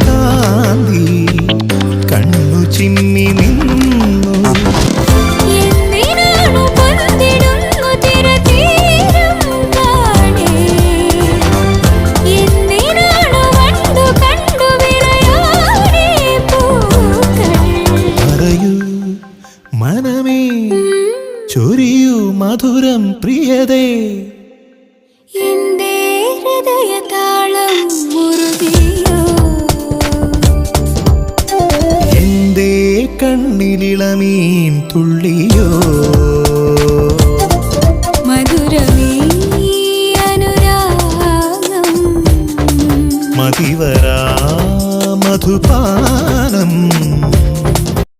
കാന്തി കണ്ണു ചിമ്മി നിന്നു. പറയൂ മനമേ, ചൊരിയൂ മധുരം പ്രിയതേ. എന്റെ ഹൃദയതാളം മുറുകിയോ, എന്റെ കണ്ണിലിളമീൻ തുള്ളി